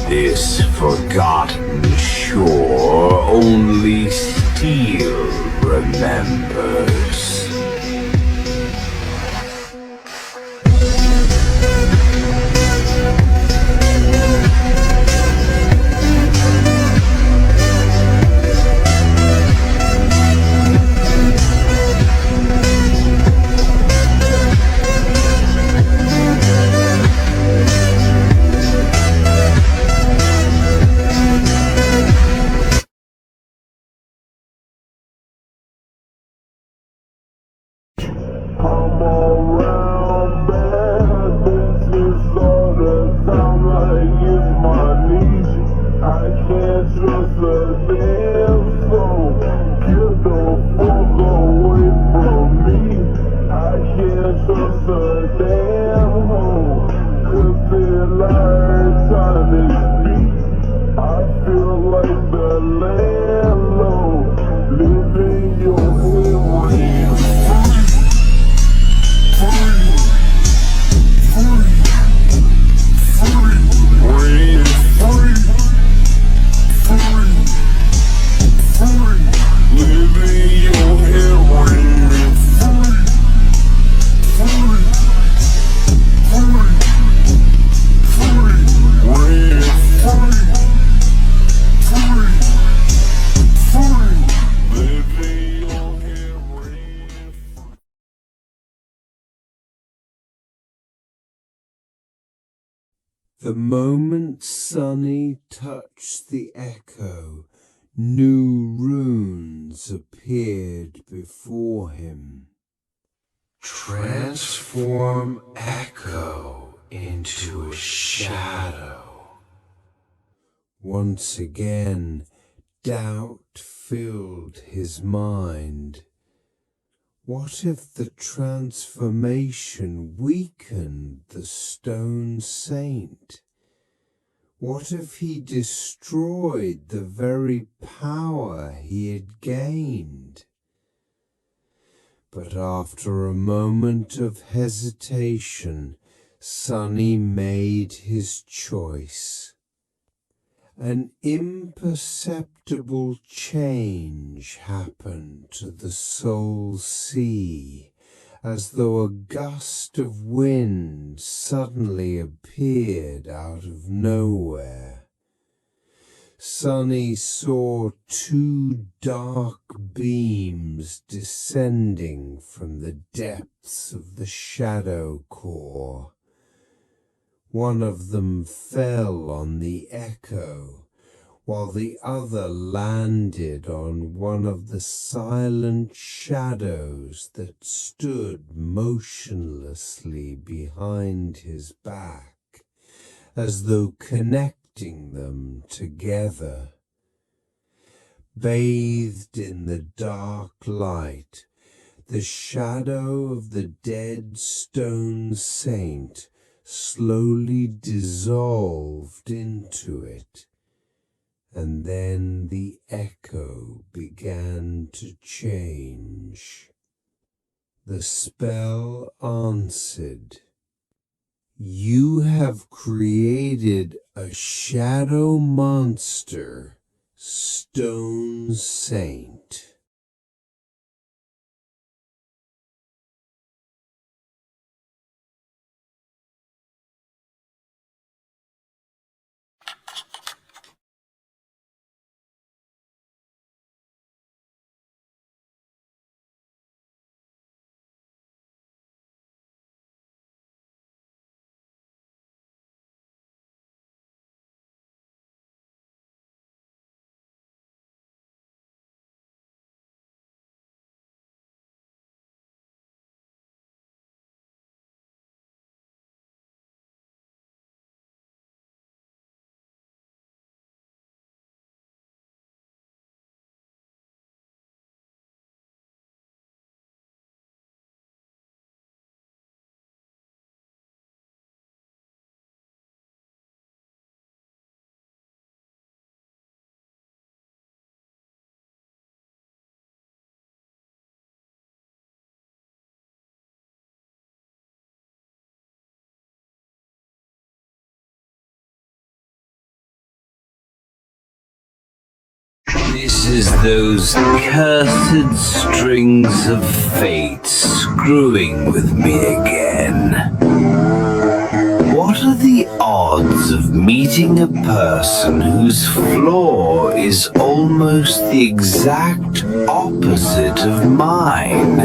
This forgotten shore only steel remembers. I'm around bad, this is all that sound like it's my niche. I can't trust a damn soul, get the fuck away from me. I can't trust a damn hoe, cause it like time to speak. I feel like the landlord, living your head. The moment Sonny touched the echo, new runes appeared before him. Transform echo into a shadow. Once again, doubt filled his mind. What if the transformation weakened the stone saint? What if he destroyed the very power he had gained? But after a moment of hesitation, Sonny made his choice. An imperceptible change happened to the soul sea, as though a gust of wind suddenly appeared out of nowhere. Sonny saw two dark beams descending from the depths of the shadow core. One of them fell on the echo, while the other landed on one of the silent shadows that stood motionlessly behind his back, as though connecting them together. Bathed in the dark light, the shadow of the dead stone saint slowly dissolved into it, and then the echo began to change. The spell answered. You have created a shadow monster, Stone Saint. This is those cursed strings of fate screwing with me again. What are the odds of meeting a person whose flaw is almost the exact opposite of mine?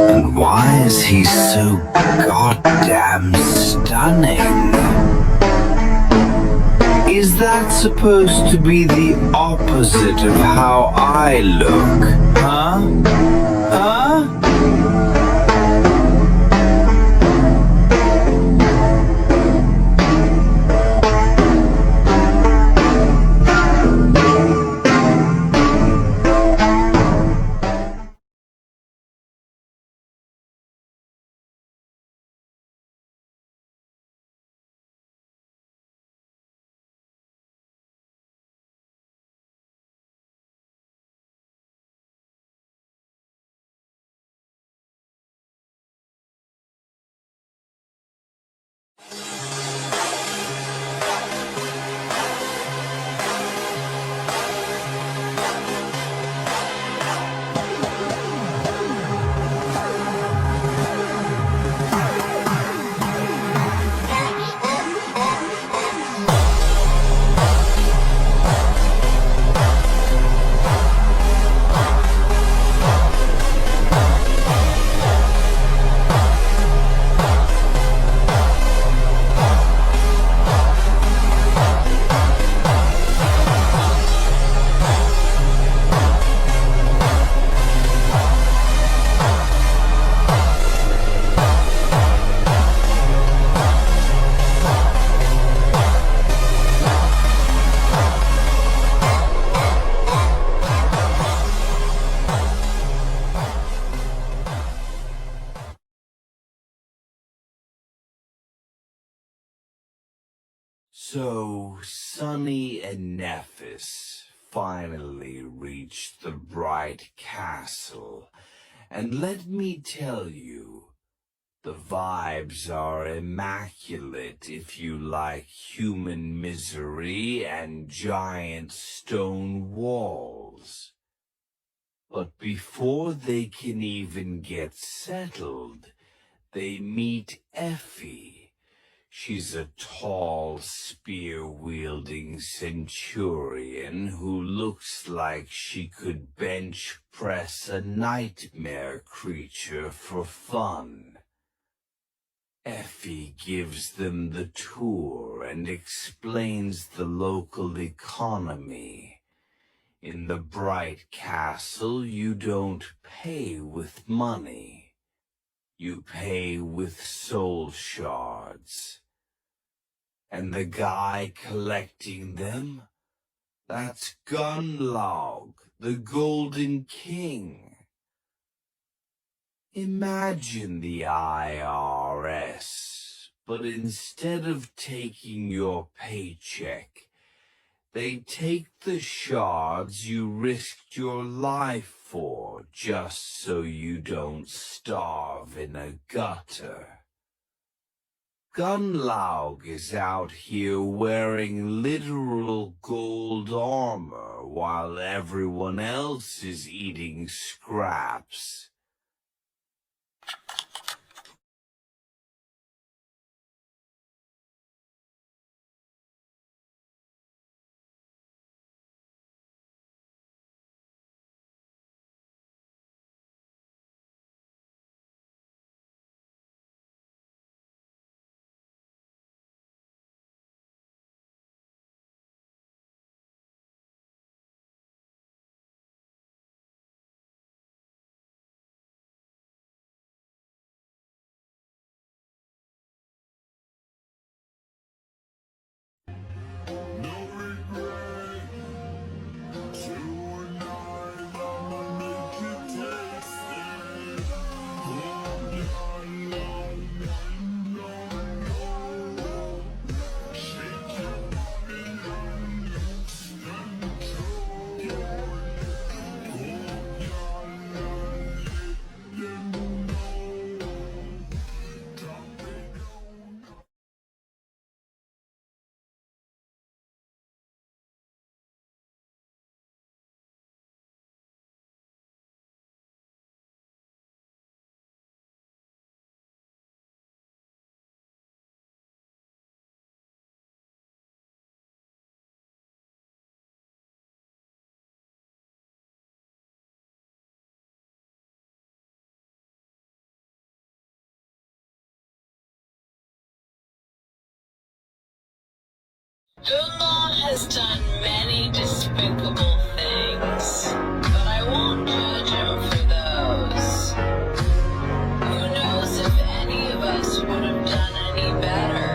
And why is he so goddamn stunning? Is that supposed to be the opposite of how I look? Huh? Huh? So, Sunny and Nephis finally reached the bright castle, and let me tell you, the vibes are immaculate if you like human misery and giant stone walls. But before they can even get settled, they meet Effie. She's a tall, spear-wielding centurion who looks like she could bench press a nightmare creature for fun. Effie gives them the tour and explains the local economy. In the Bright Castle, you don't pay with money. You pay with soul shards. And the guy collecting them? That's Gunlog, the Golden King. Imagine the IRS, but instead of taking your paycheck, they take the shards you risked your life for just so you don't starve in a gutter. Gunlaug is out here wearing literal gold armor while everyone else is eating scraps. Gunlaw has done many despicable things, but I won't judge him for those. Who knows if any of us would have done any better?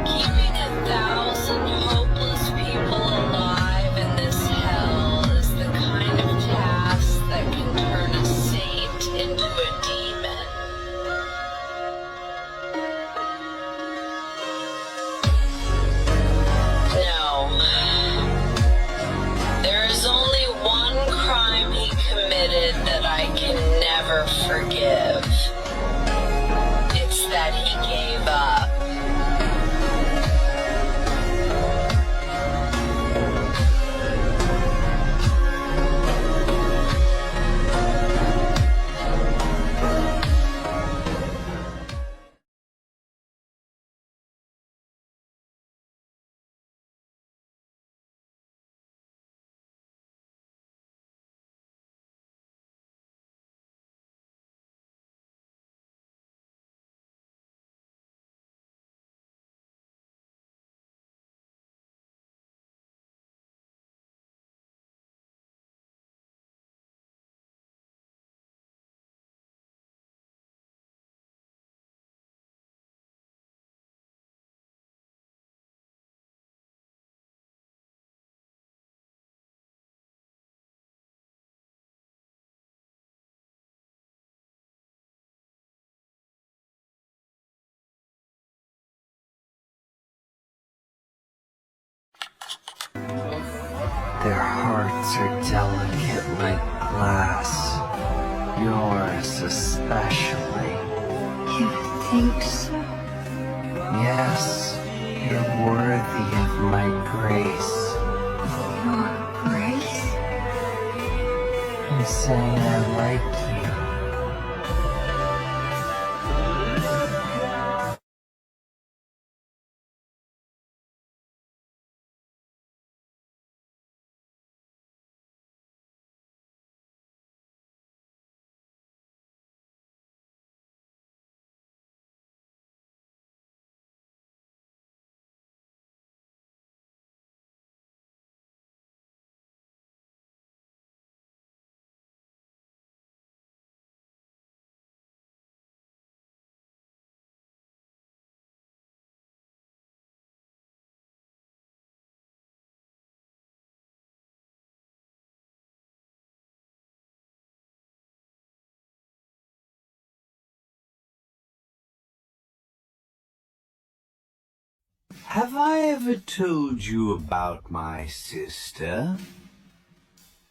Keeping 1,000 hopeless people alive in this hell is the kind of task that can turn a saint into a demon. No. There is only one crime he committed that I can never forgive. It's that he gave up. Their hearts are delicate like glass, yours especially. You think so? Yes, you're worthy of my grace. Your grace? I'm saying I like you. Have I ever told you about my sister?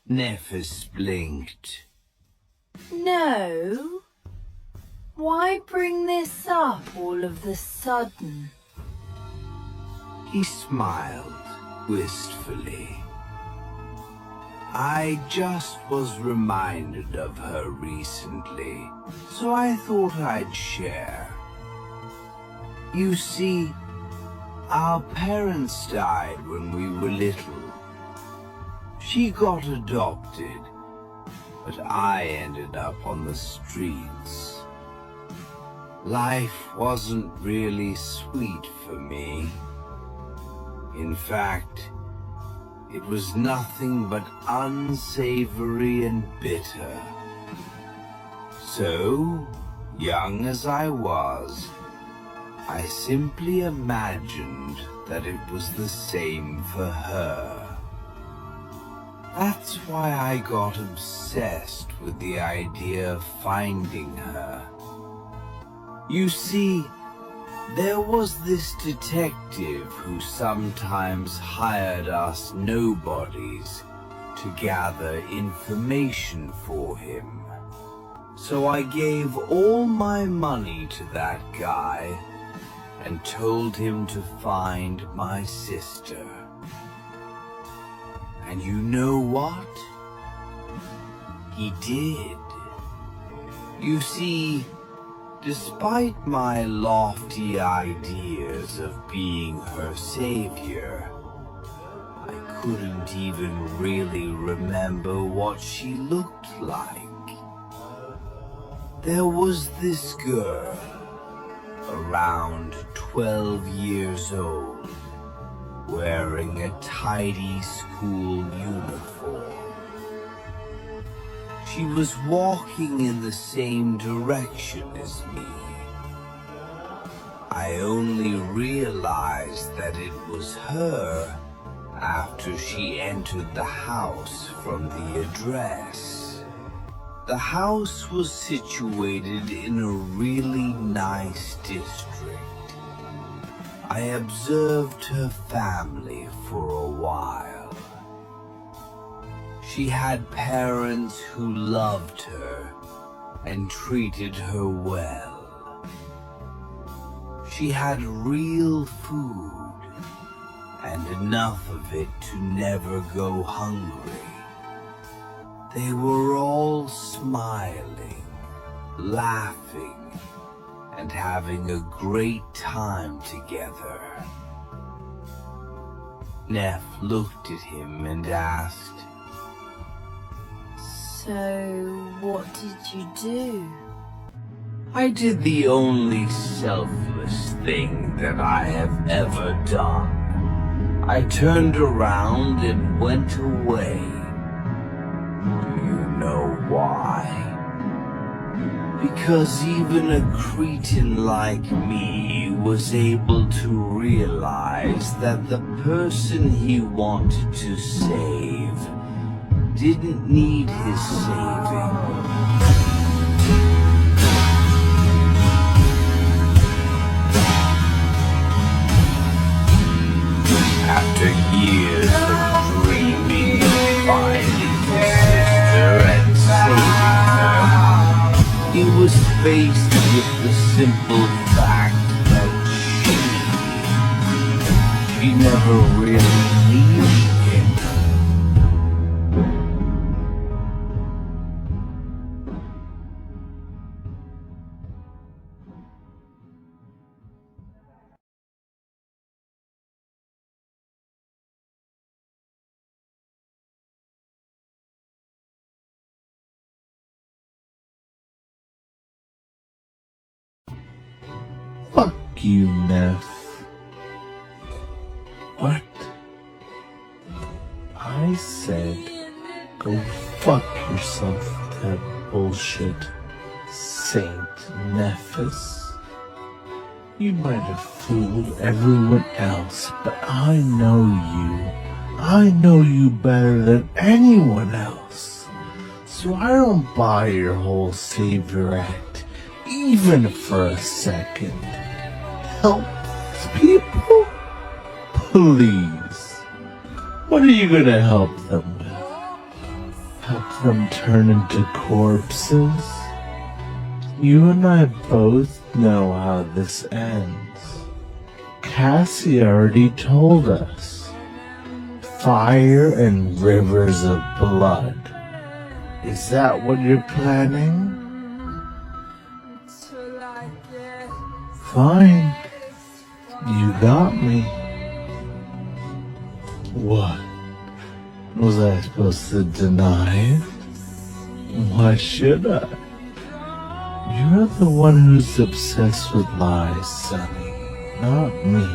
Nephis blinked. No. Why bring this up all of the sudden? He smiled wistfully. I just was reminded of her recently, so I thought I'd share. You see, our parents died when we were little. She got adopted, but I ended up on the streets. Life wasn't really sweet for me. In fact, it was nothing but unsavory and bitter. So, young as I was, I simply imagined that it was the same for her. That's why I got obsessed with the idea of finding her. You see, there was this detective who sometimes hired us nobodies to gather information for him. So I gave all my money to that guy and told him to find my sister. And you know what? He did. You see, despite my lofty ideas of being her savior, I couldn't even really remember what she looked like. There was this girl, around 12 years old, wearing a tidy school uniform. She was walking in the same direction as me. I only realized that it was her after she entered the house from the address. The house was situated in a really nice district. I observed her family for a while. She had parents who loved her and treated her well. She had real food and enough of it to never go hungry. They were all smiling, laughing, and having a great time together. Neff looked at him and asked, So, what did you do? I did the only selfless thing that I have ever done. I turned around and went away. Do you know why? Because even a cretin like me was able to realize that the person he wanted to save didn't need his saving. After years of dreaming of finding his sister and saving her, he was faced with the simple fact that she never really needed him. Fuck you, Neff. What? I said, go fuck yourself with that bullshit, Saint Nephis. You might have fooled everyone else, but I know you. I know you better than anyone else. So I don't buy your whole savior act, even for a second. Help people? Please. What are you gonna help them with? Help them turn into corpses? You and I both know how this ends. Cassie already told us. Fire and rivers of blood. Is that what you're planning? Fine. You got me. What? Was I supposed to deny it? Why should I? You're the one who's obsessed with lies, Sonny, not me.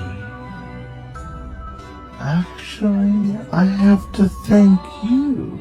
Actually, I have to thank you.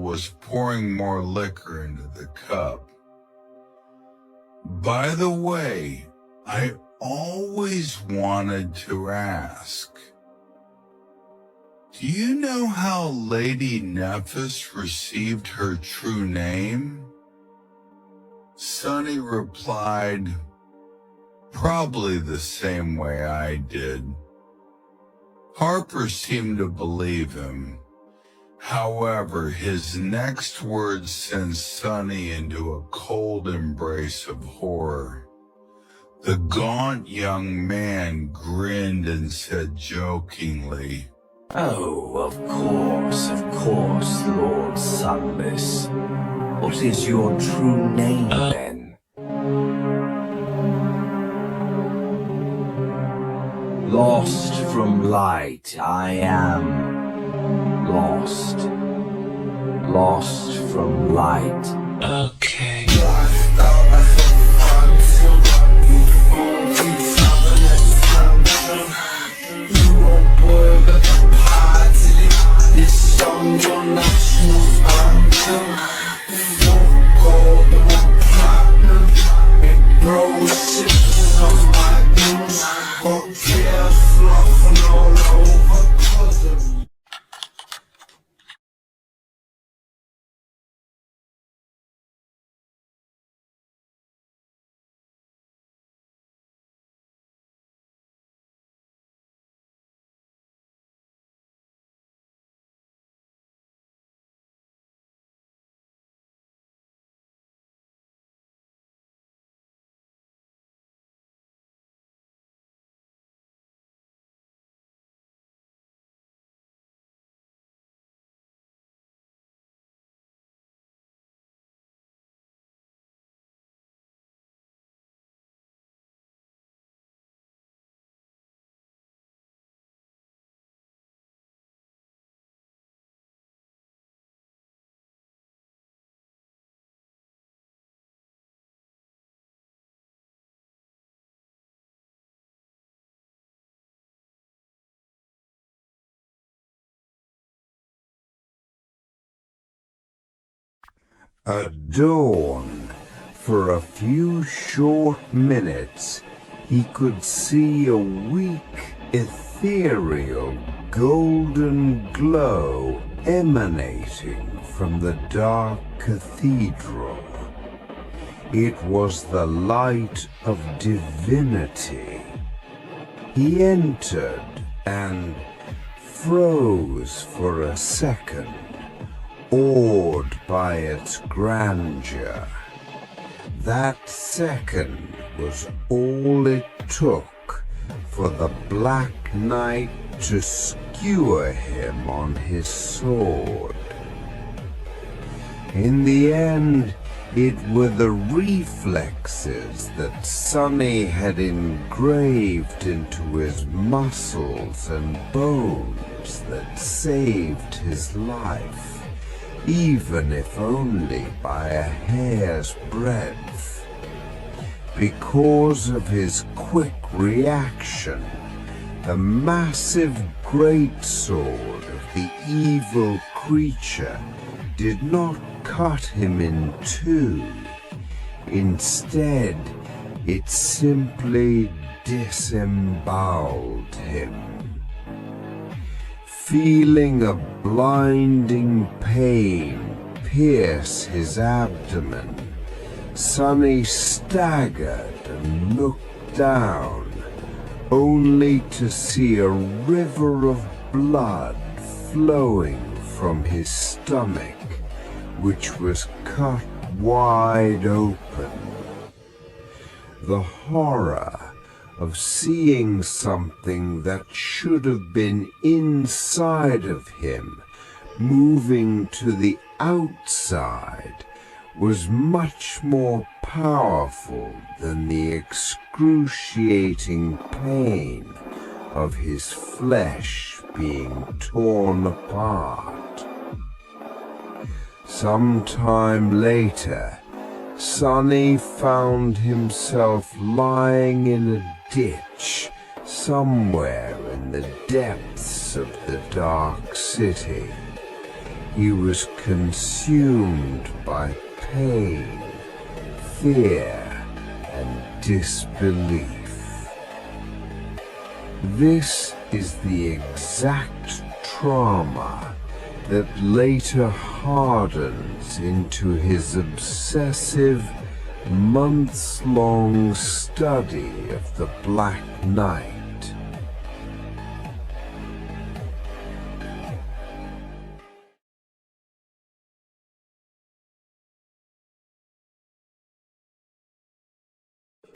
was pouring more liquor into the cup. By the way, I always wanted to ask, do you know how Lady Nephis received her true name? Sonny replied, probably the same way I did. Harper seemed to believe him. However, his next words sent Sonny into a cold embrace of horror. The gaunt young man grinned and said jokingly, Oh, of course, Lord Sunless. What is your true name, then? Lost from light, I am. Lost from light. Okay. At dawn, for a few short minutes, he could see a weak, ethereal, golden glow emanating from the dark cathedral. It was the light of divinity. He entered and froze for a second, awed by its grandeur. That second was all it took for the Black Knight to skewer him on his sword. In the end, it were the reflexes that Sonny had engraved into his muscles and bones that saved his life, even if only by a hair's breadth. Because of his quick reaction, the massive greatsword of the evil creature did not cut him in two. Instead, it simply disemboweled him. Feeling a blinding pain pierce his abdomen, Sonny staggered and looked down, only to see a river of blood flowing from his stomach, which was cut wide open. The horror of seeing something that should have been inside of him moving to the outside was much more powerful than the excruciating pain of his flesh being torn apart. Sometime later, Sonny found himself lying in a ditch somewhere in the depths of the dark city. he was consumed by pain, fear, and disbelief. This is the exact trauma that later hardens into his obsessive, months-long study of the Black Knight.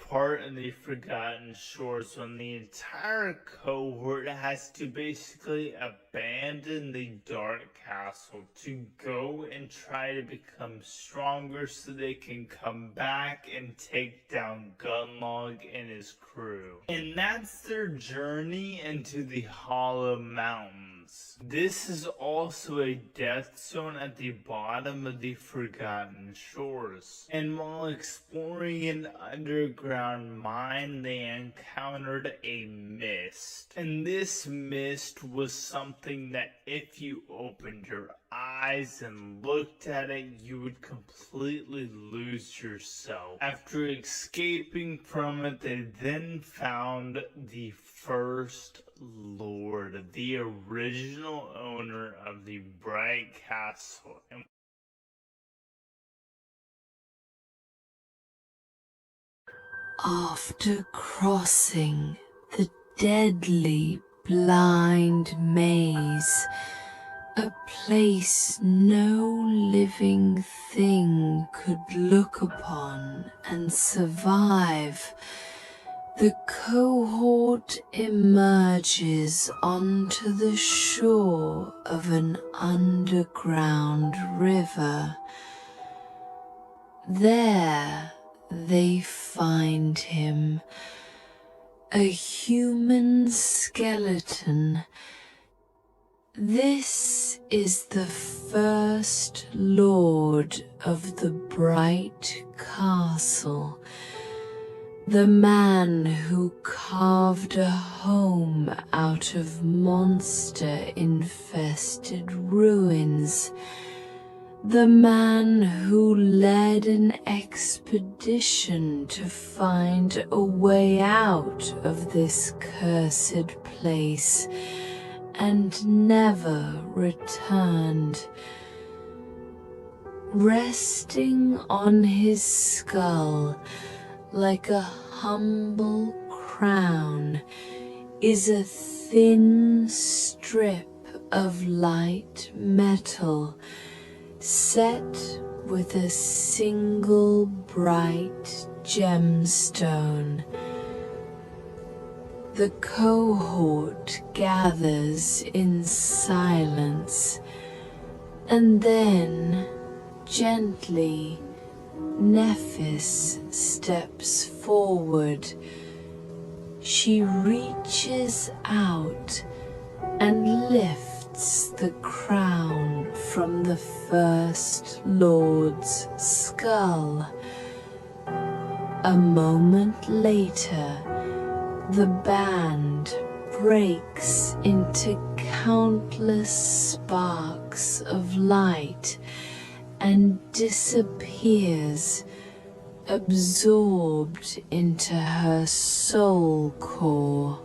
Part in the Forgotten Shores when the entire cohort has to basically abandon the Dark Castle to go and try to become stronger so they can come back and take down Gunlog and his crew. And that's their journey into the Hollow Mountains. This is also a death zone at the bottom of the Forgotten Shores. And while exploring an underground mine, they encountered a mist. And this mist was something that if you opened your eyes and looked at it, you would completely lose yourself. After escaping from it, they then found the first Lord, the original owner of the Bright Castle. After crossing the deadly blind maze, a place no living thing could look upon and survive, the cohort emerges onto the shore of an underground river. There they find him, a human skeleton. This is the first lord of the Bright Castle, the man who carved a home out of monster-infested ruins, the man who led an expedition to find a way out of this cursed place and never returned. Resting on his skull like a humble crown is a thin strip of light metal set with a single bright gemstone. The cohort gathers in silence, and then, gently, Nephis steps forward. She reaches out and lifts the crown from the First Lord's skull. A moment later, the band breaks into countless sparks of light and disappears, absorbed into her soul core.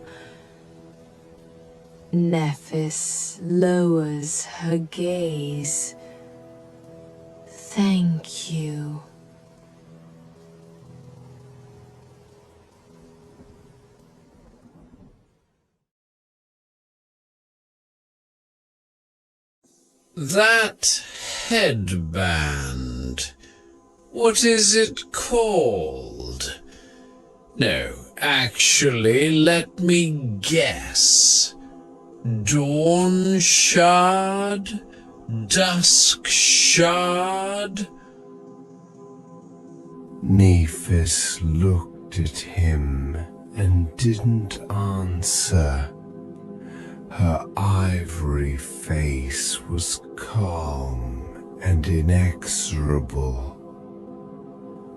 Nephis lowers her gaze. Thank you. That headband, what is it called? No, actually, let me guess. Dawn Shard? Dusk Shard? Nephis looked at him and didn't answer. Her ivory face was calm and inexorable.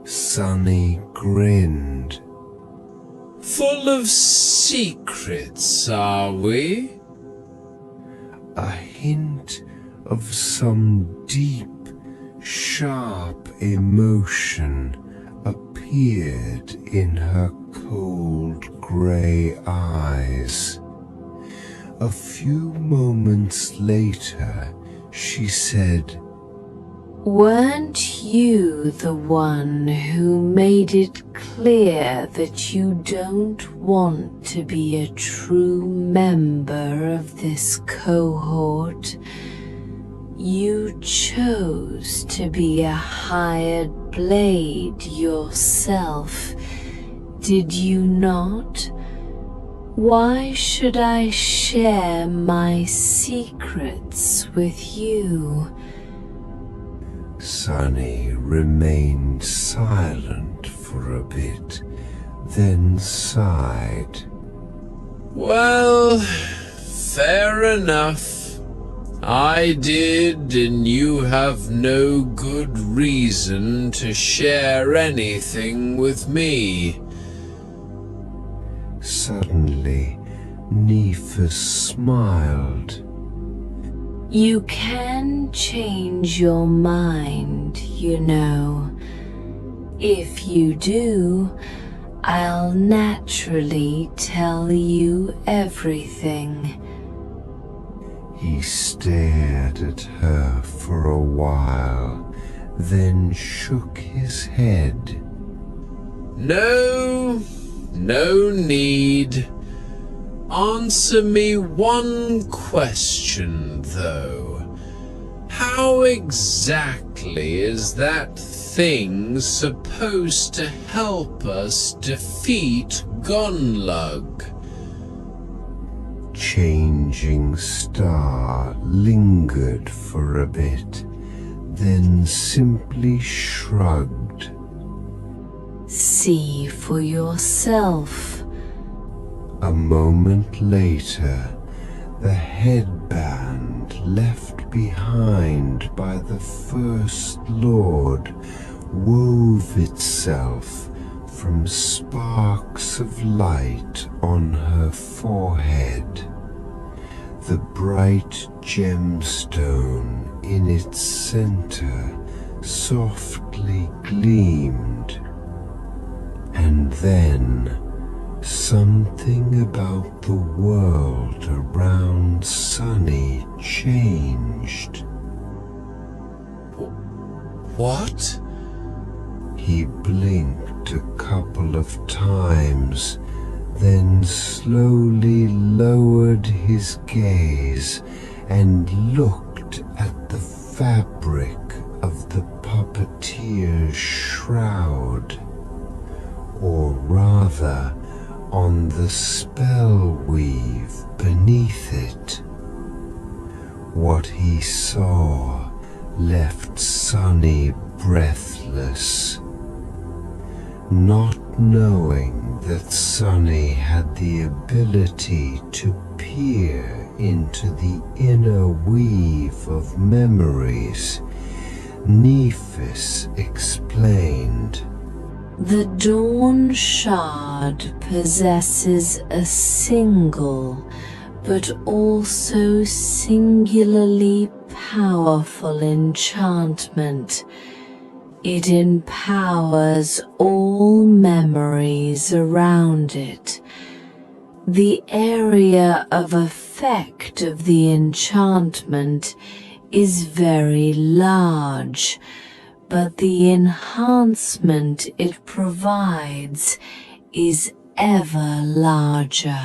Sunny grinned. Full of secrets, are we? A hint of some deep, sharp emotion appeared in her cold grey eyes. A few moments later, she said, Weren't you the one who made it clear that you don't want to be a true member of this cohort? You chose to be a hired blade yourself, did you not? Why should I share my secrets with you? Sunny remained silent for a bit, then sighed. Well, fair enough. I did, and you have no good reason to share anything with me. Suddenly, Nephis smiled. You can change your mind, you know. If you do, I'll naturally tell you everything. He stared at her for a while, then shook his head. No need. Answer me one question, though. How exactly is that thing supposed to help us defeat Gunlug? Changing Star lingered for a bit, then simply shrugged. See for yourself. A moment later, the headband left behind by the First Lord wove itself from sparks of light on her forehead. The bright gemstone in its center softly gleamed, and then something about the world around Sunny changed. What? He blinked a couple of times, then slowly lowered his gaze and looked at the fabric of the puppeteer's shroud, or rather, on the spell weave beneath it. What he saw left Sunny breathless. Not knowing that Sunny had the ability to peer into the inner weave of memories, Nephis explained. The Dawn Shard possesses a single, but also singularly powerful enchantment. It empowers all memories around it. The area of effect of the enchantment is very large, but the enhancement it provides is ever larger.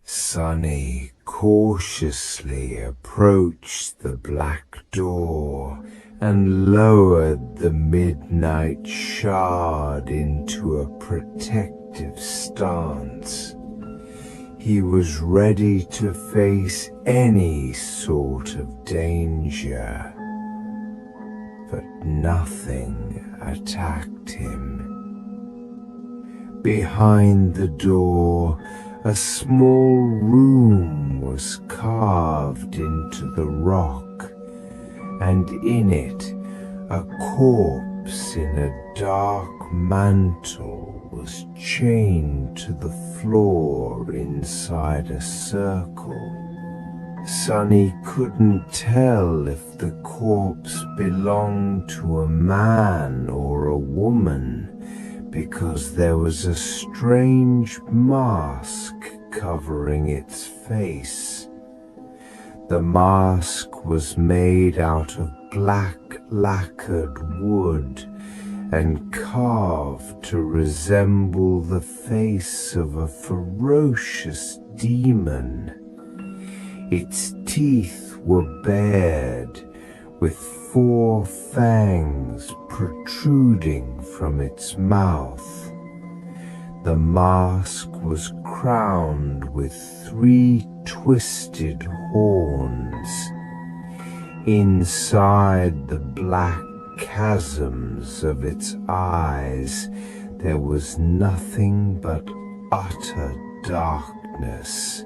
Sunny cautiously approached the black door and lowered the midnight shard into a protective stance. He was ready to face any sort of danger, but nothing attacked him. Behind the door, a small room was carved into the rock, and in it, a corpse in a dark mantle was chained to the floor inside a circle. Sonny couldn't tell if the corpse belonged to a man or a woman, because there was a strange mask covering its face. The mask was made out of black lacquered wood and carved to resemble the face of a ferocious demon. Its teeth were bared, with 4 fangs protruding from its mouth. The mask was crowned with 3 twisted horns. Inside the black chasms of its eyes, there was nothing but utter darkness.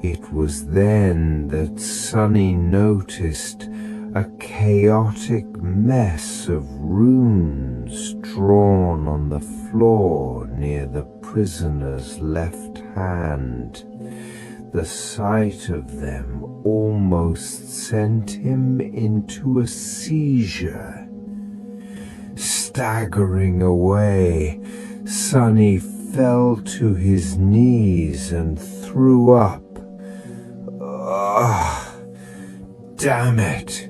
It was then that Sonny noticed a chaotic mess of runes drawn on the floor near the prisoner's left hand. The sight of them almost sent him into a seizure. Staggering away, Sonny fell to his knees and threw up. Damn it!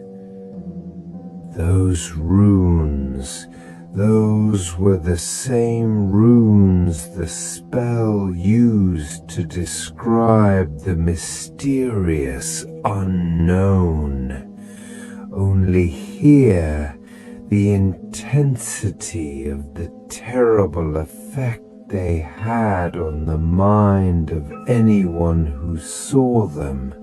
Those runes, those were the same runes the spell used to describe the mysterious unknown. Only here, the intensity of the terrible effect they had on the mind of anyone who saw them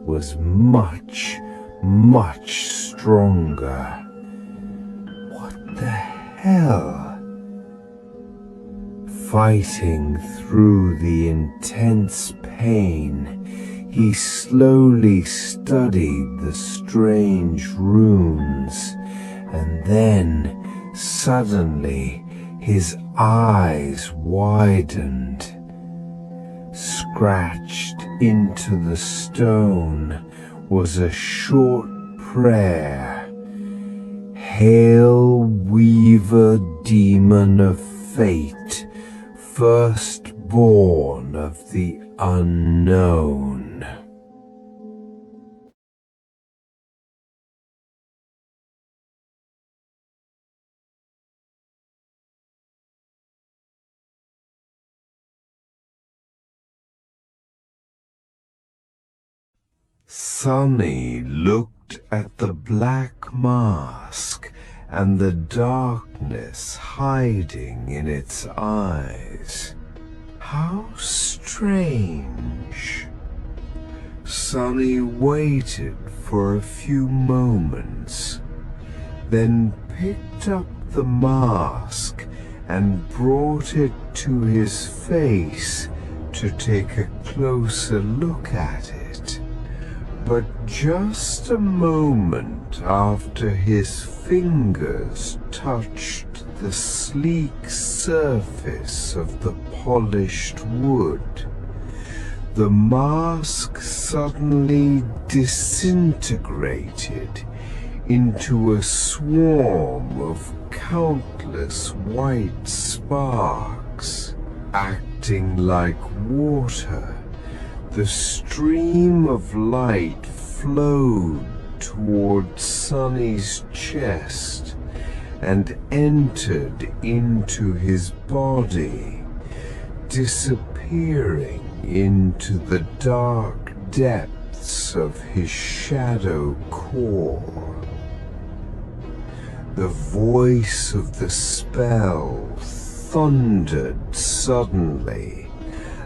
was much, much stronger. What the hell? Fighting through the intense pain, he slowly studied the strange runes, and then, suddenly, his eyes widened. Scratched into the stone was a short prayer. Hail, weaver demon of fate, firstborn of the unknown. Sonny looked at the black mask and the darkness hiding in its eyes. How strange. Sonny waited for a few moments, then picked up the mask and brought it to his face to take a closer look at it. But just a moment after his fingers touched the sleek surface of the polished wood, the mask suddenly disintegrated into a swarm of countless white sparks. Acting like water, the stream of light flowed toward Sonny's chest and entered into his body, disappearing into the dark depths of his shadow core. The voice of the spell thundered suddenly,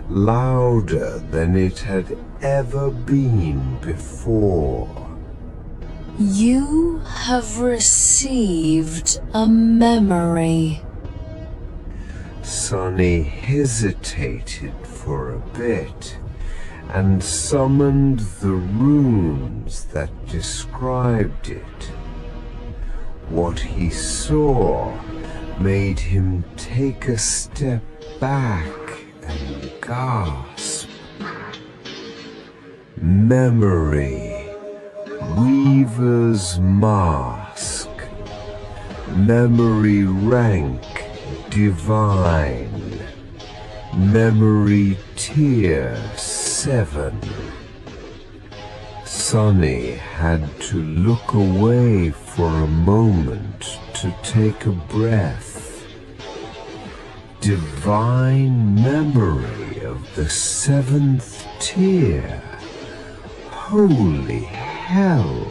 louder than it had ever been before. You have received a memory. Sonny hesitated for a bit and summoned the runes that described it. What he saw made him take a step back and gasp. Memory, Weaver's Mask, memory rank divine, memory tier 7. Sonny had to look away for a moment to take a breath. Divine memory of the 7th tier. Holy hell!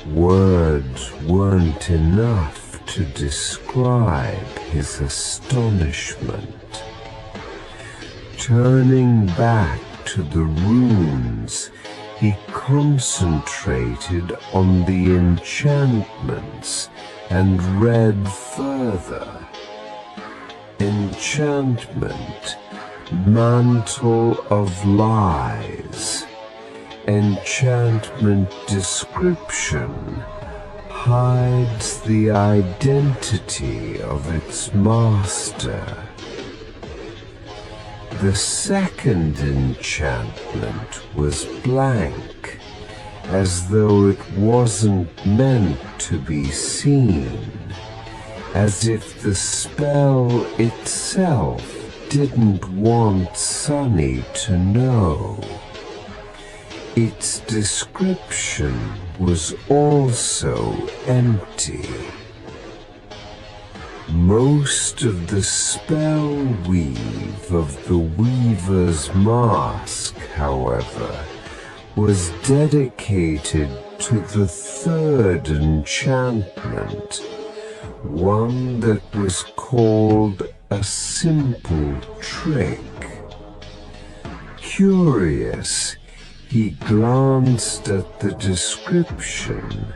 Words weren't enough to describe his astonishment. Turning back to the runes, he concentrated on the enchantments and read further. Enchantment, Mantle of Lies. Enchantment description hides the identity of its master. The second enchantment was blank, as though it wasn't meant to be seen, as if the spell itself didn't want Sonny to know. Its description was also empty. Most of the spell weave of the Weaver's Mask, however, was dedicated to the third enchantment, one that was called a simple trick. Curious, he glanced at the description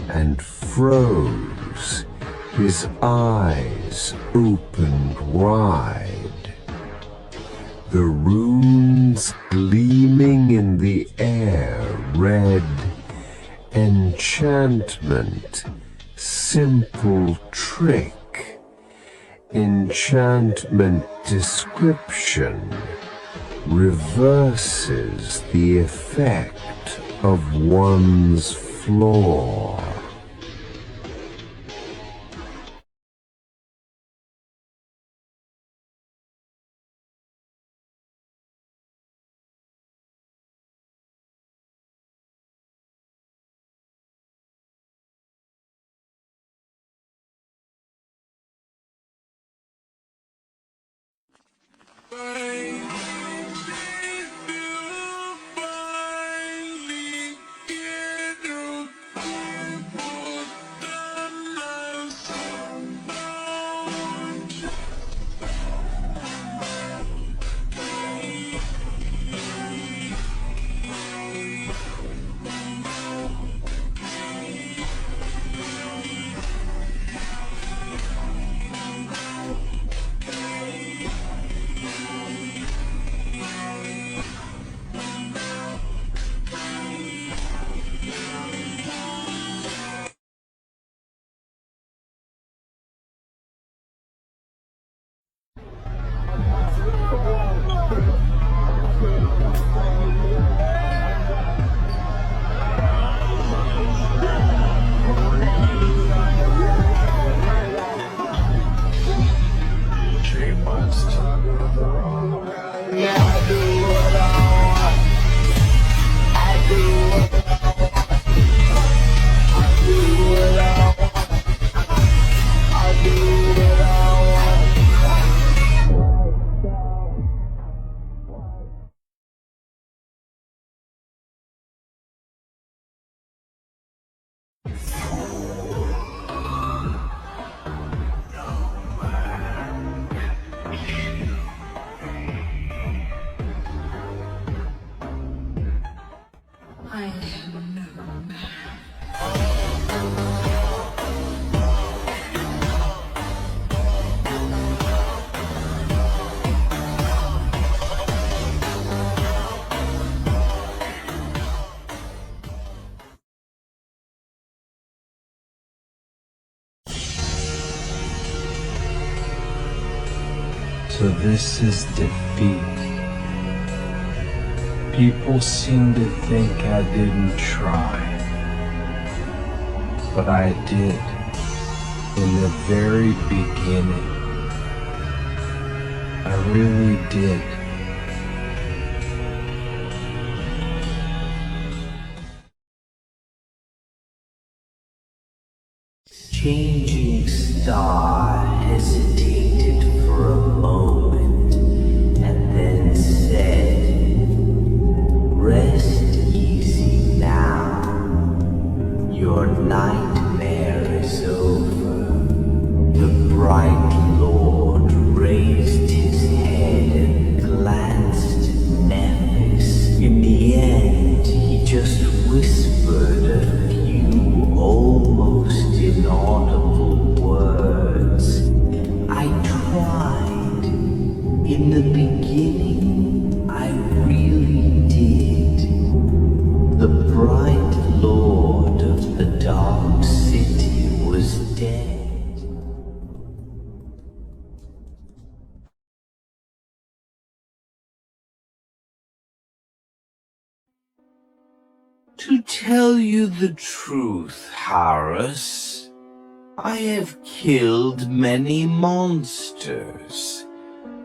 and froze, his eyes opened wide. The runes gleaming in the air read, Enchantment, Simple Trick. Enchantment description reverses the effect of one's flaw. So this is defeat. People seem to think I didn't try. But I did. In the very beginning. I really did. Changing Star hesitated for a moment and then said, "Rest easy now. Your nightmare is over." The bright Lord raised his head and glanced at Nephis. In the end, he just whispered a few almost inaudible words. "I tried. In the beginning, I really did." The bright Lord of the Dark City was dead. To tell you the truth, Harris, I have killed many monsters.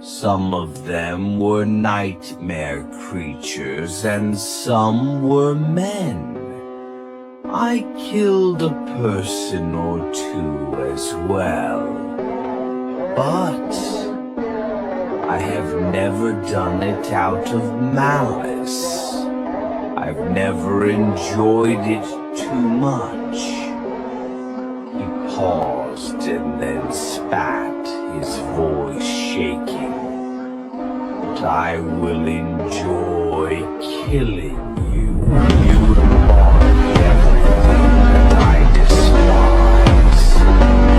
Some of them were nightmare creatures and some were men. I killed a person or two as well. But I have never done it out of malice. I've never enjoyed it too much. He paused and then spat, his voice shaking. But I will enjoy killing you. You embody everything that I despise.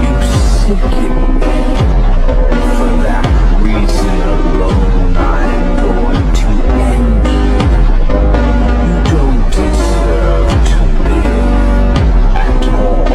You sicken me. And for that reason alone, I'm going to end you. You don't deserve to live at all.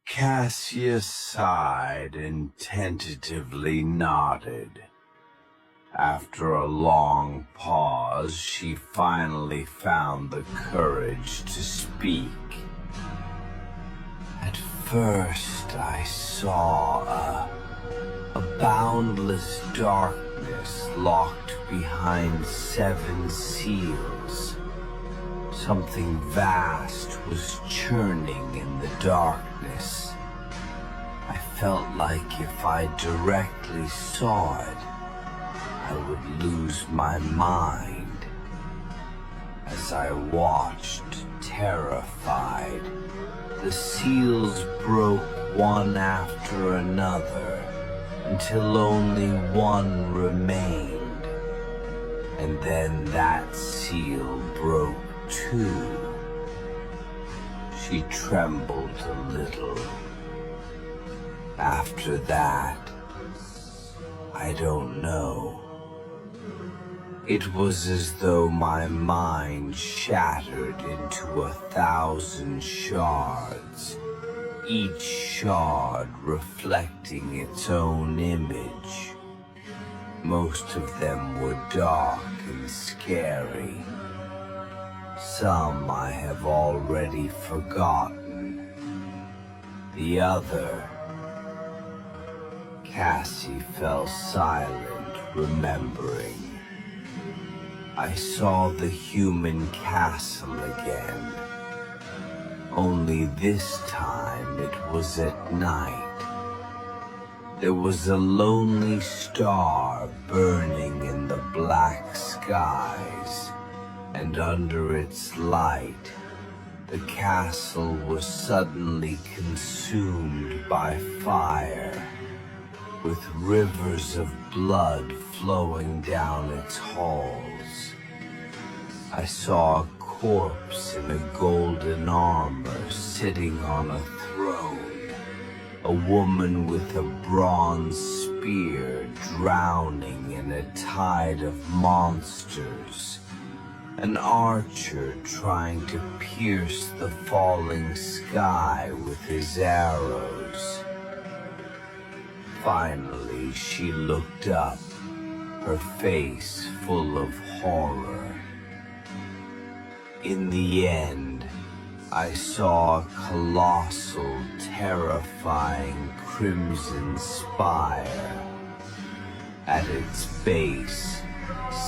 Cassia sighed and tentatively nodded. After a long pause, she finally found the courage to speak. At first, I saw a boundless darkness locked behind 7 seals. Something vast was churning in the darkness. I felt like if I directly saw it, I would lose my mind. As I watched, terrified, the seals broke one after another until only one remained. And then that seal broke too. She trembled a little. After that, I don't know. It was as though my mind shattered into 1,000 shards, each shard reflecting its own image. Most of them were dark and scary. Some I have already forgotten. The other... Cassie fell silent, remembering. I saw the human castle again. Only this time it was at night. There was a lonely star burning in the black skies, and under its light, the castle was suddenly consumed by fire, with rivers of blood flowing down its halls. I saw a corpse in a golden armor sitting on a throne. A woman with a bronze spear drowning in a tide of monsters. An archer trying to pierce the falling sky with his arrows. Finally, she looked up, her face full of horror. In the end, I saw a colossal, terrifying crimson spire. At its base,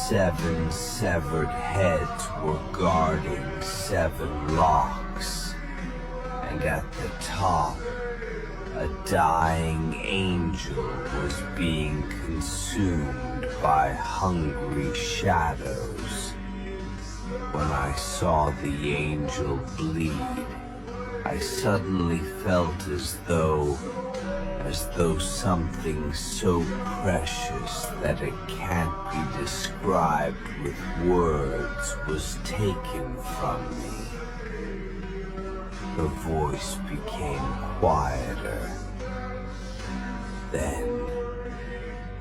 7 severed heads were guarding 7 locks, and at the top, a dying angel was being consumed by hungry shadows. When I saw the angel bleed, I suddenly felt as though something so precious that it can't be described with words was taken from me. Her voice became quieter. Then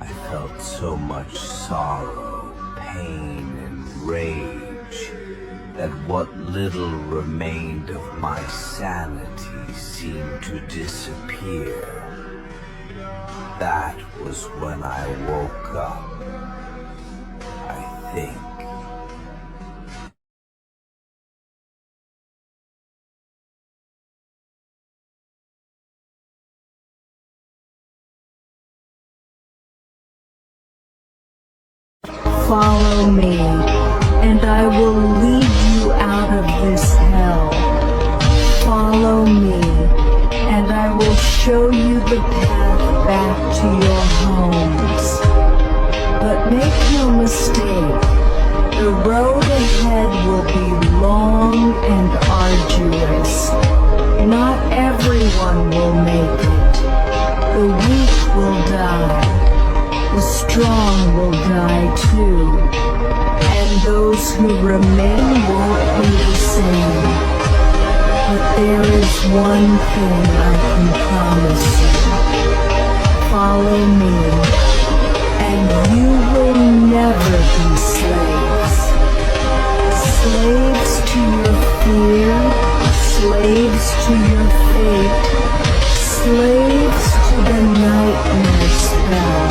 I felt so much sorrow, pain, and rage that what little remained of my sanity seemed to disappear. That was when I woke up, I think. Follow me, and I will lead you out of this hell. Follow me, and I will show you the path back to your homes. But make no mistake, the road ahead will be long and arduous. Not everyone will make it. The weak will die. The strong will die too, and those who remain won't be the same. But there is one thing I can promise you. Follow me, and you will never be slaves. Slaves to your fear, slaves to your fate, slaves to the nightmare spell.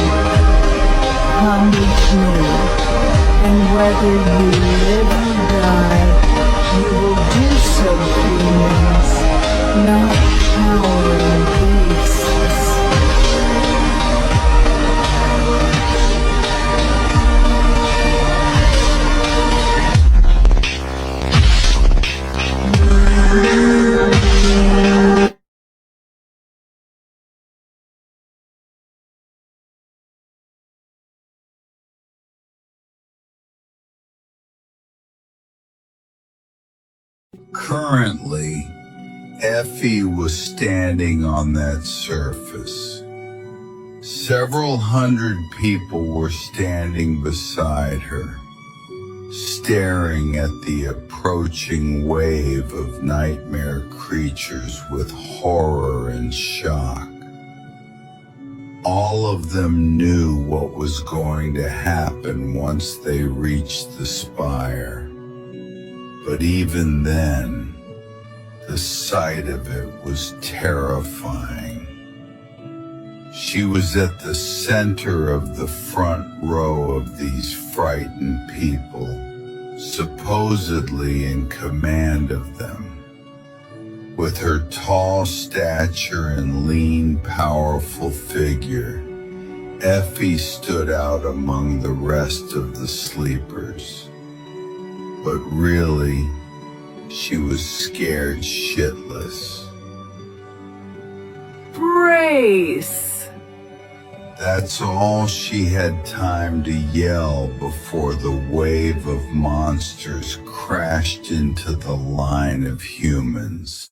Come with me, and whether you live or die, you will do so, humans, not cowering beasts. Currently, Effie was standing on that surface. Several hundred people were standing beside her, staring at the approaching wave of nightmare creatures with horror and shock. All of them knew what was going to happen once they reached the spire. But even then, The sight of it was terrifying. She was at the center of the front row of these frightened people, supposedly in command of them. With her tall stature and lean, powerful figure, Effie stood out among the rest of the sleepers. But really, she was scared shitless. Brace! That's all she had time to yell before the wave of monsters crashed into the line of humans.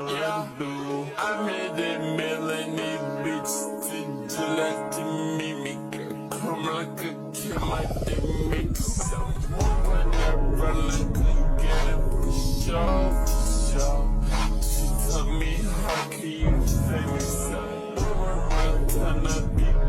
Yeah, I made a melanie bitch to like to mimic. Come like a kid, like they make some. Whenever I could get it for sure, for sure. She told me, how can you say me so? Can I be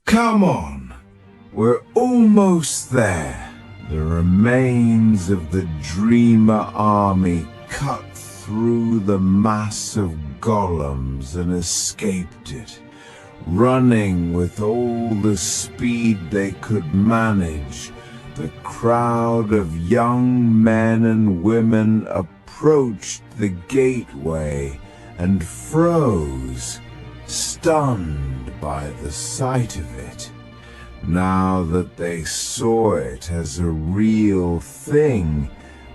Come on, we're almost there. The remains of the Dreamer army cut through the mass of golems and escaped it, running with all the speed they could manage. The crowd of young men and women approached the gateway and froze, stunned by the sight of it. Now that they saw it as a real thing,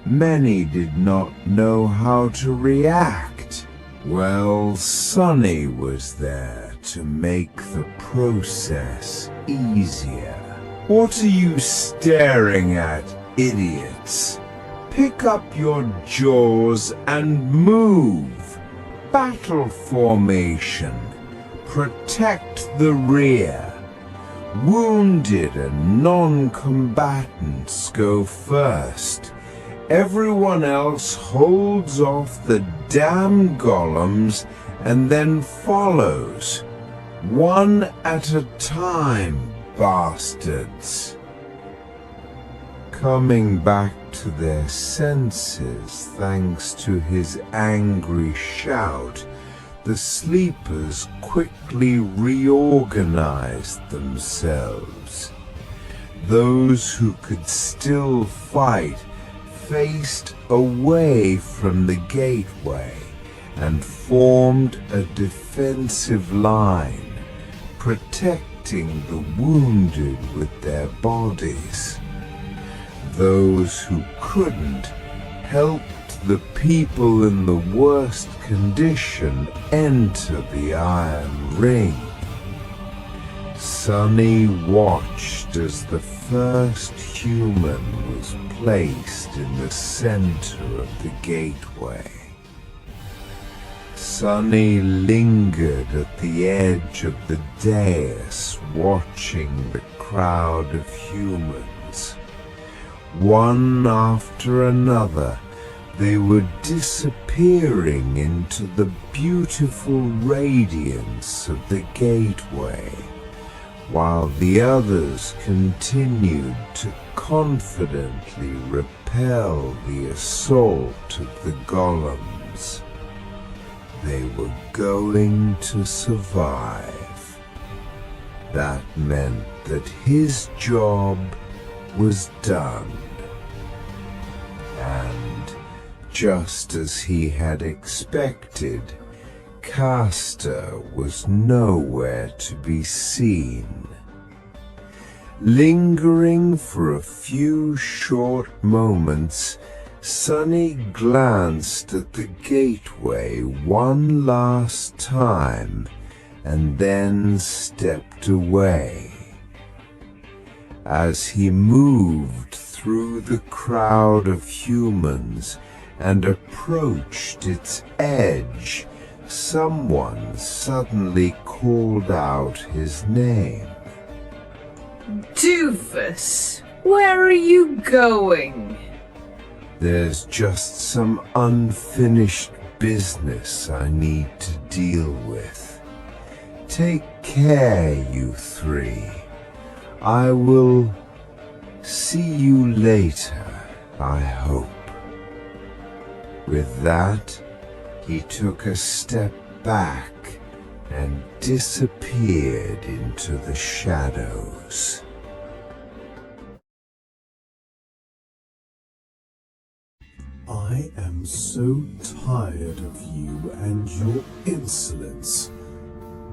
many did not know how to react. Well, Sunny was there to make the process easier. What are you staring at, idiots? Pick up your jaws and move. Battle formation. Protect the rear. Wounded and non-combatants go first. Everyone else holds off the damn golems and then follows. One at a time, bastards. Coming back to their senses thanks to his angry shout, the sleepers quickly reorganized themselves. Those who could still fight faced away from the gateway and formed a defensive line, protecting the wounded with their bodies. Those who couldn't helped the people in the worst condition enter the iron ring. Sunny watched as the first human was placed in the center of the gateway. Sunny lingered at the edge of the dais, watching the crowd of humans. One after another, they were disappearing into the beautiful radiance of the gateway, while the others continued to confidently repel the assault of the golems. They were going to survive. That meant that his job was done. And just as he had expected, Castor was nowhere to be seen. Lingering for a few short moments, Sunny glanced at the gateway one last time and then stepped away. As he moved through the crowd of humans and approached its edge, someone suddenly called out his name. Doofus, where are you going? There's just some unfinished business I need to deal with. Take care, you three. I will see you later, I hope. With that, he took a step back and disappeared into the shadows. I am so tired of you and your insolence.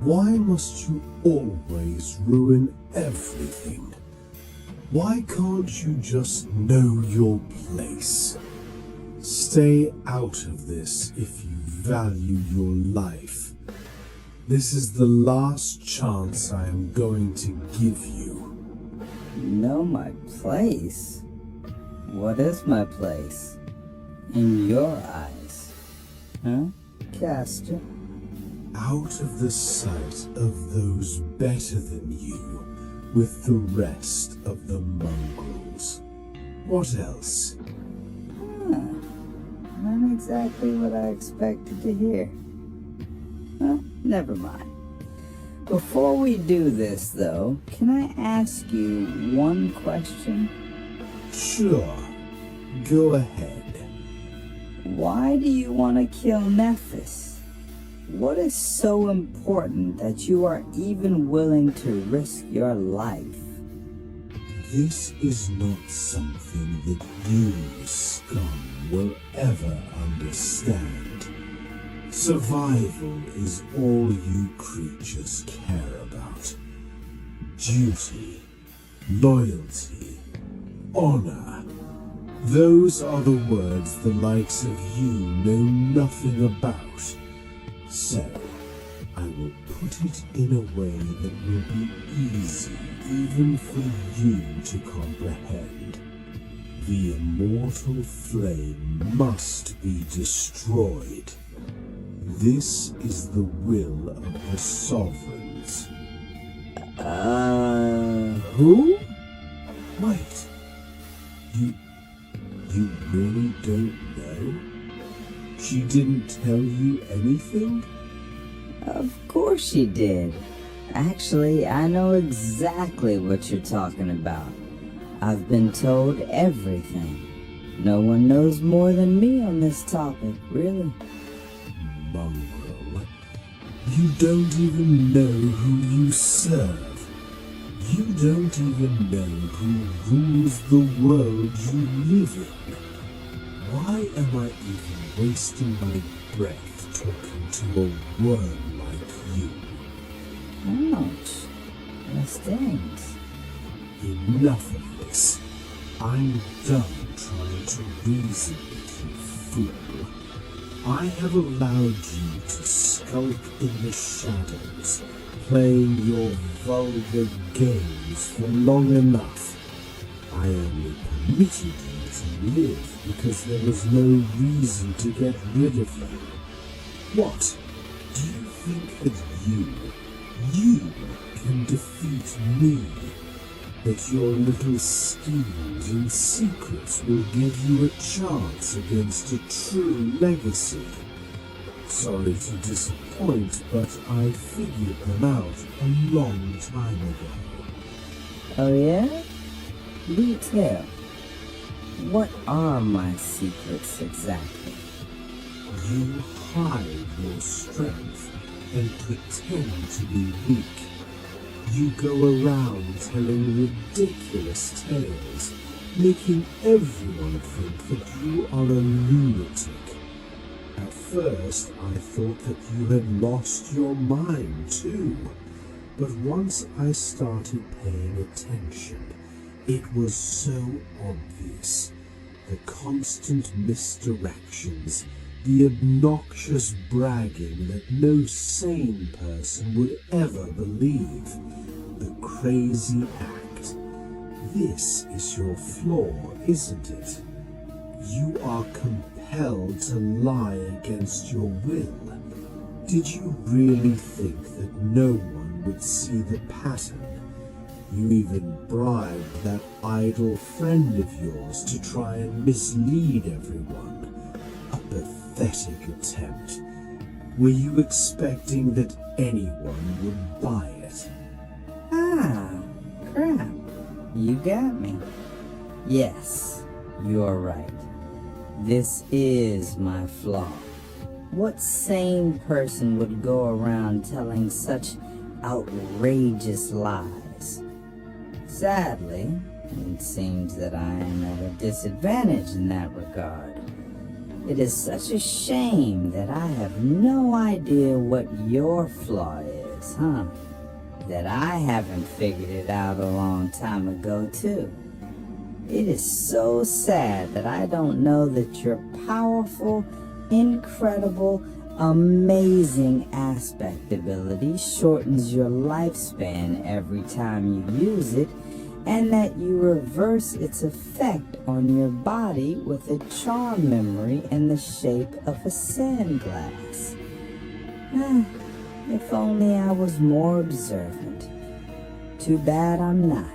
Why must you always ruin everything? Why can't you just know your place? Stay out of this if you value your life. This is the last chance I am going to give you. Know my place? What is my place? In your eyes? Huh, Castor? Out of the sight of those better than you, with the rest of the mongrels. What else? Not exactly what I expected to hear. Never mind. Before we do this, though, can I ask you one question? Sure. Go ahead. Why do you want to kill Nephis? What is so important that you are even willing to risk your life? This is not something that you, scum, will ever understand. Survival is all you creatures care about. Duty, loyalty, honor. Those are the words the likes of you know nothing about. So, I will put it in a way that will be easy even for you to comprehend. The immortal flame must be destroyed. This is the will of the sovereigns. Who? Wait. You really don't know? She didn't tell you anything? Of course she did. Actually, I know exactly what you're talking about. I've been told everything. No one knows more than me on this topic, really. Mongrel, you don't even know who you serve. You don't even know who rules the world you live in. Why am I even wasting my breath talking to a worm like you? Ouch. That stings. Enough of this. I'm done trying to reason with you, fool. I have allowed you to skulk in the shadows, playing your vulgar games for long enough. I only permitted you to live because there was no reason to get rid of you. What? Do you think that you can defeat me? That your little schemes and secrets will give you a chance against a true legacy? Sorry to disappoint, but I figured them out a long time ago. Oh yeah? Do tell. What are my secrets exactly? You hide your strength and pretend to be weak. You go around telling ridiculous tales, making everyone think that you are a lunatic. At first, I thought that you had lost your mind too, but once I started paying attention, it was so obvious. The constant misdirections, the obnoxious bragging that no sane person would ever believe, the crazy act. This is your flaw, isn't it? You are compelled to lie against your will. Did you really think that no one would see the pattern? You even bribed that idle friend of yours to try and mislead everyone. A pathetic attempt. Were you expecting that anyone would buy it? Ah, crap. You got me. Yes, you're right. This is my flaw. What sane person would go around telling such outrageous lies? Sadly, it seems that I am at a disadvantage in that regard. It is such a shame that I have no idea what your flaw is, huh? That I haven't figured it out a long time ago, too. It is so sad that I don't know that your powerful, incredible, amazing aspect ability shortens your lifespan every time you use it, and that you reverse its effect on your body with a charm memory in the shape of a sandglass. If only I was more observant. Too bad I'm not.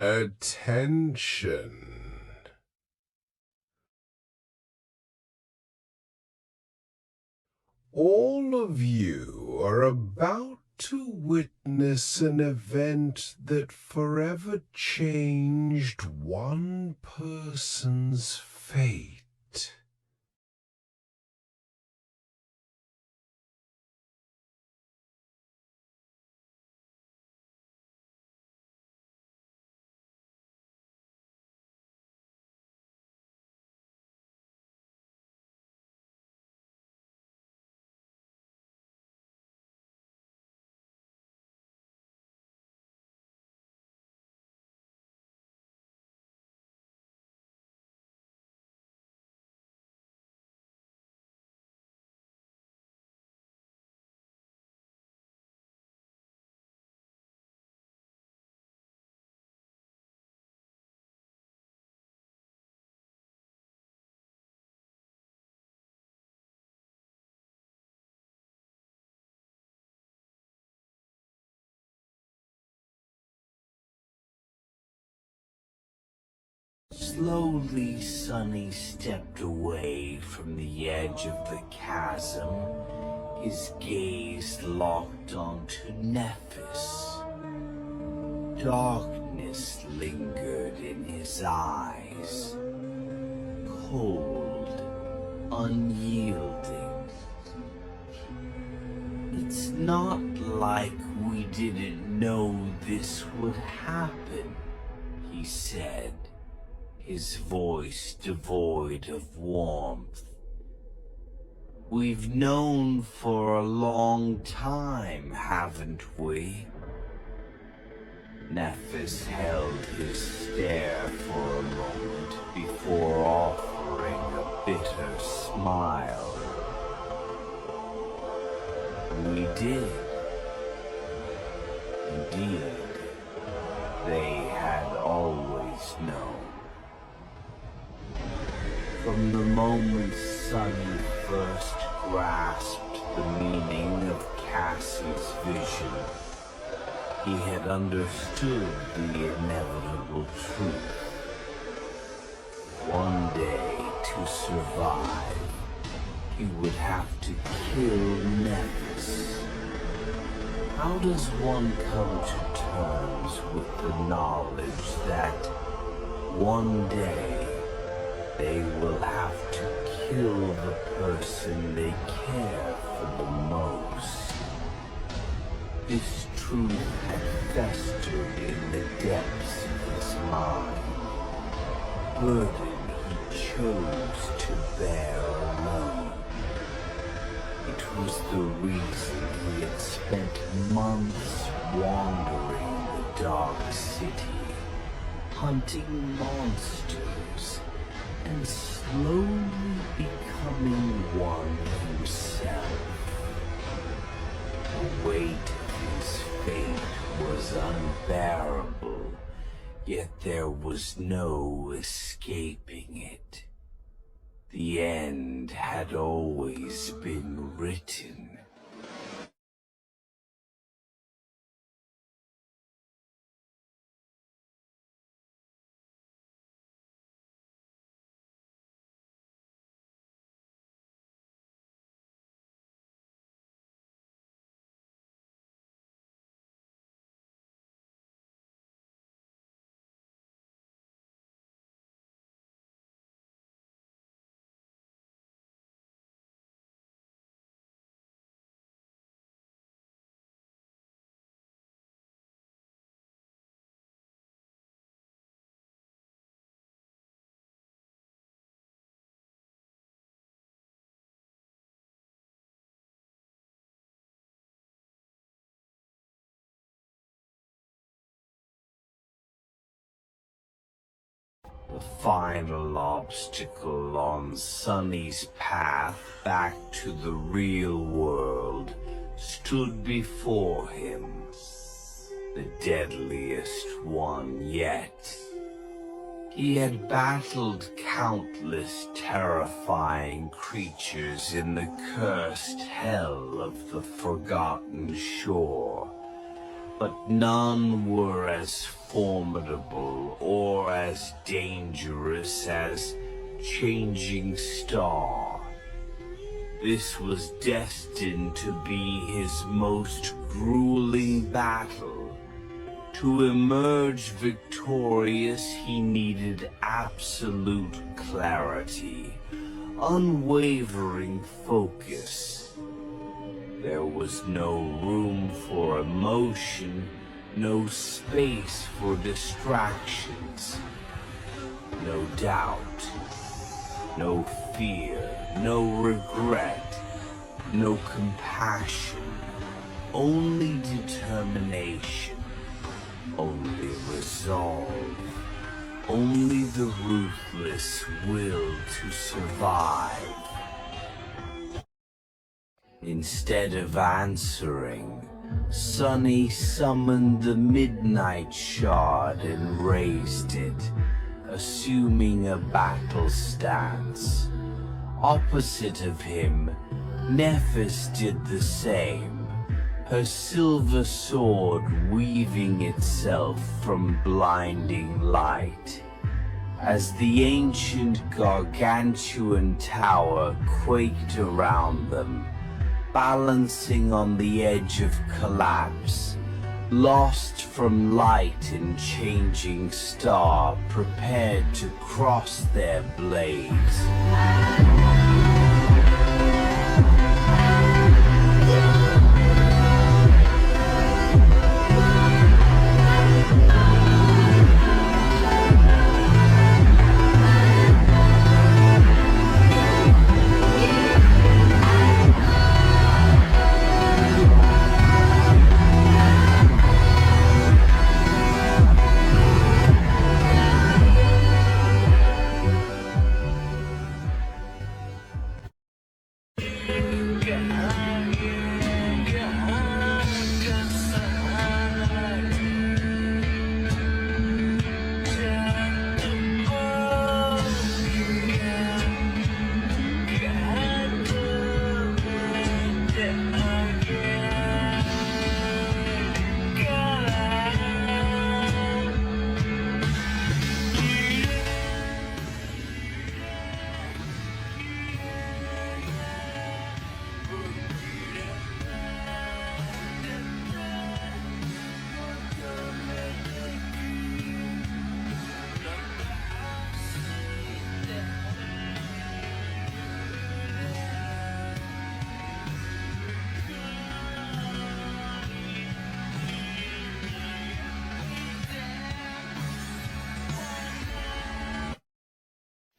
Attention. All of you are about to witness an event that forever changed one person's fate. Slowly, Sonny stepped away from the edge of the chasm, his gaze locked onto Nephis. Darkness lingered in his eyes, cold, unyielding. It's not like we didn't know this would happen, he said, his voice devoid of warmth. We've known for a long time, haven't we? Nephis held his stare for a moment before offering a bitter smile. We did. Indeed, they had always known. From the moment Sonny first grasped the meaning of Cassie's vision, he had understood the inevitable truth. One day, to survive, he would have to kill Nephis. How does one come to terms with the knowledge that one day they will have to kill the person they care for the most? This truth had festered in the depths of his mind, burden he chose to bear alone. It was the reason we had spent months wandering the dark city, hunting monsters, and slowly becoming one himself. The weight of his fate was unbearable, yet there was no escaping it. The end had always been written. The final obstacle on Sonny's path back to the real world stood before him, the deadliest one yet. He had battled countless terrifying creatures in the cursed hell of the Forgotten Shore, but none were as formidable or as dangerous as Changing Star. This was destined to be his most grueling battle. To emerge victorious, he needed absolute clarity, unwavering focus. There was no room for emotion, no space for distractions, no doubt, no fear, no regret, no compassion, only determination, only resolve, only the ruthless will to survive. Instead of answering, Sonny summoned the Midnight Shard and raised it, assuming a battle stance. Opposite of him, Nephis did the same, her silver sword weaving itself from blinding light. As the ancient gargantuan tower quaked around them, balancing on the edge of collapse, lost from light and Changing Star prepared to cross their blades.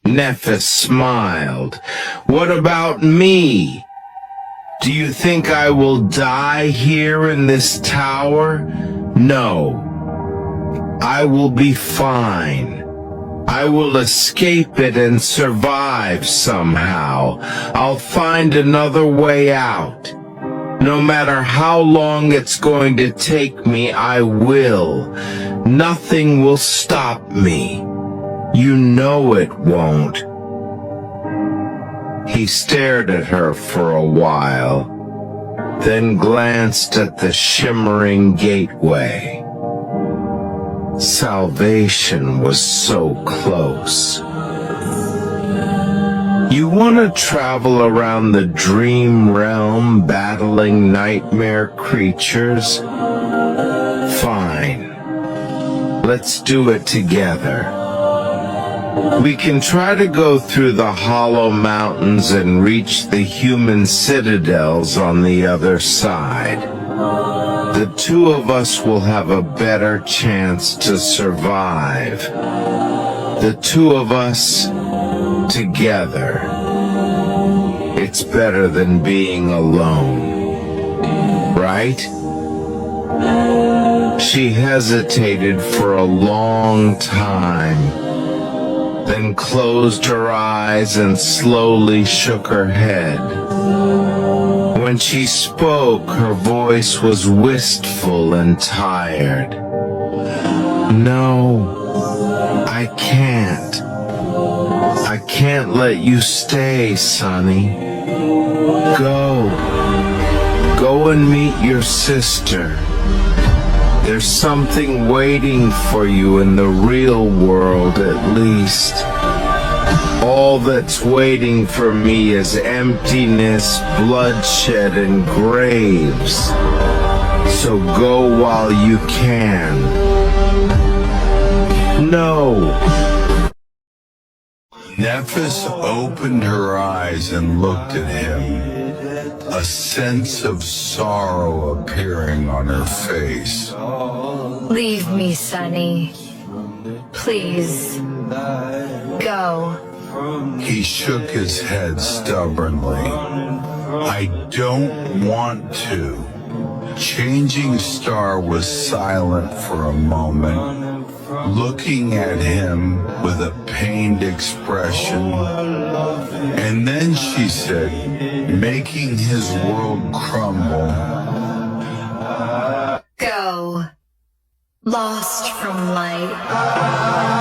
Nephis smiled. What about me? Do you think I will die here in this tower? No. I will be fine. I will escape it and survive somehow. I'll find another way out. No matter how long it's going to take me, I will. Nothing will stop me. You know it won't. He stared at her for a while, then glanced at the shimmering gateway. Salvation was so close. You want to travel around the dream realm battling nightmare creatures? Fine. Let's do it together. We can try to go through the hollow mountains and reach the human citadels on the other side. The two of us will have a better chance to survive. The two of us together. It's better than being alone. Right? She hesitated for a long time, then closed her eyes and slowly shook her head. When she spoke, her voice was wistful and tired. No, I can't. I can't let you stay, Sonny. Go. Go and meet your sister. There's something waiting for you in the real world, at least. All that's waiting for me is emptiness, bloodshed, and graves. So go while you can. No. Nephis opened her eyes and looked at him, a sense of sorrow appearing on her face. Leave me, Sonny. Please. Go. He shook his head stubbornly. I don't want to. Changing Star was silent for a moment, looking at him with a pained expression. And then she said, making his world crumble, Go. Lost from light.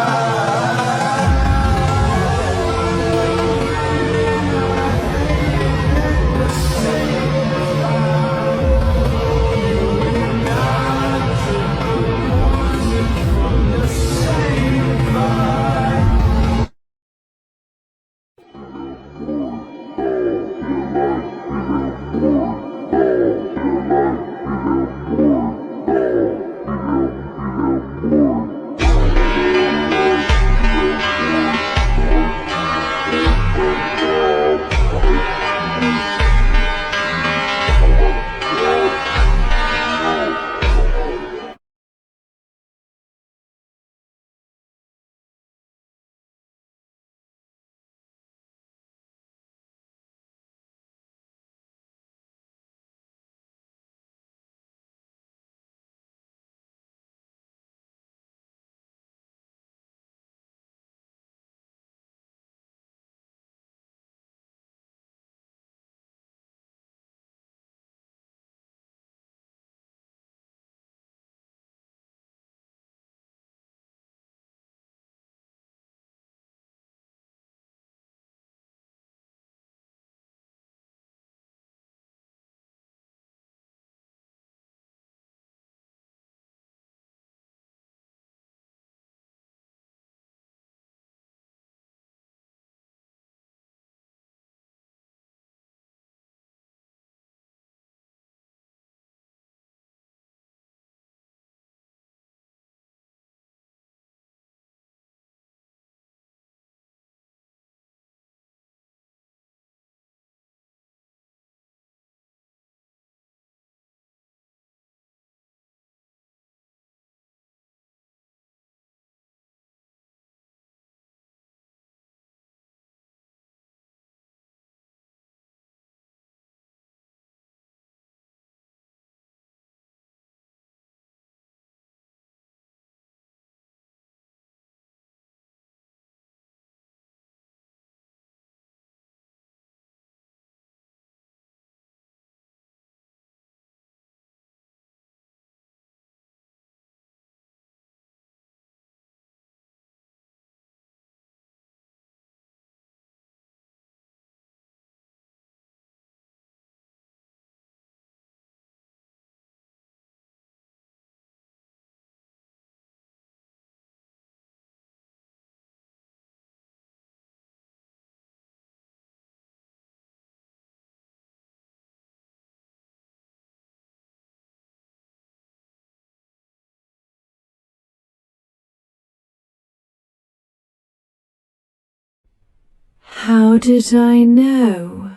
How did I know?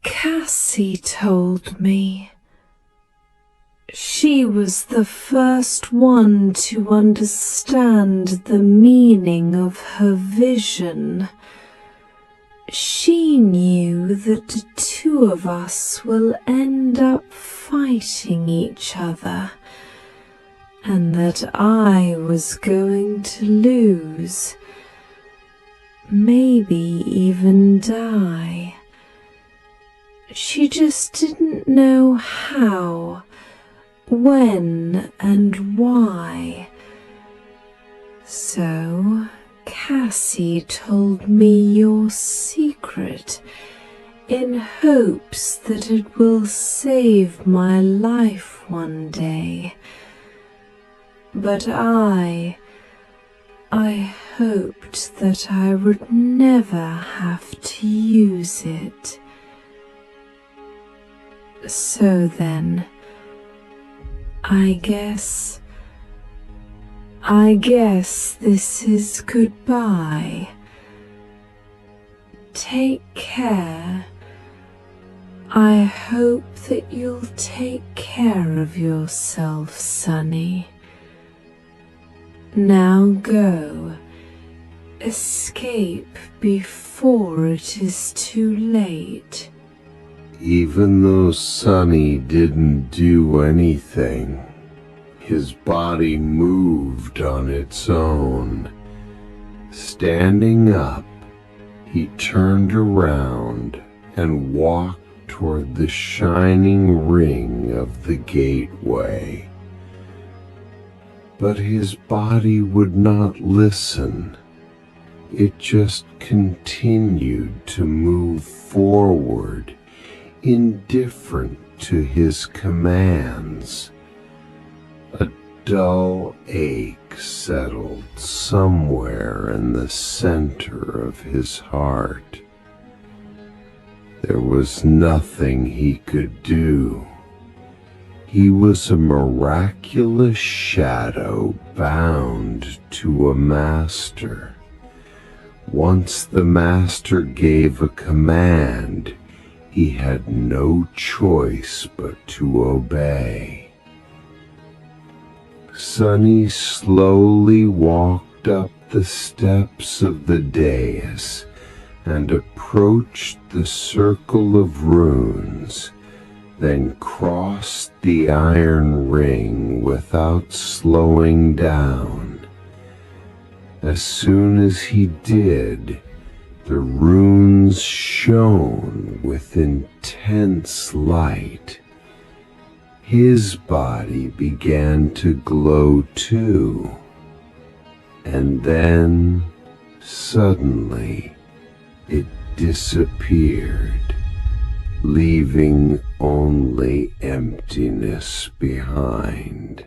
Cassie told me. She was the first one to understand the meaning of her vision. She knew that the two of us will end up fighting each other, and that I was going to lose, maybe even die. She just didn't know how, when, and why. So Cassie told me your secret in hopes that it will save my life one day. But I hoped that I would never have to use it. So then, I guess this is goodbye. Take care. I hope that you'll take care of yourself, Sonny. Now go. Escape before it is too late. Even though Sonny didn't do anything, his body moved on its own. Standing up, he turned around and walked toward the shining ring of the gateway. But his body would not listen. It just continued to move forward, indifferent to his commands. A dull ache settled somewhere in the center of his heart. There was nothing he could do. He was a miraculous shadow bound to a master. Once the master gave a command, he had no choice but to obey. Sonny slowly walked up the steps of the dais and approached the circle of runes, then crossed the iron ring without slowing down. As soon as he did, the runes shone with intense light. His body began to glow too, and then suddenly it disappeared, leaving only emptiness behind.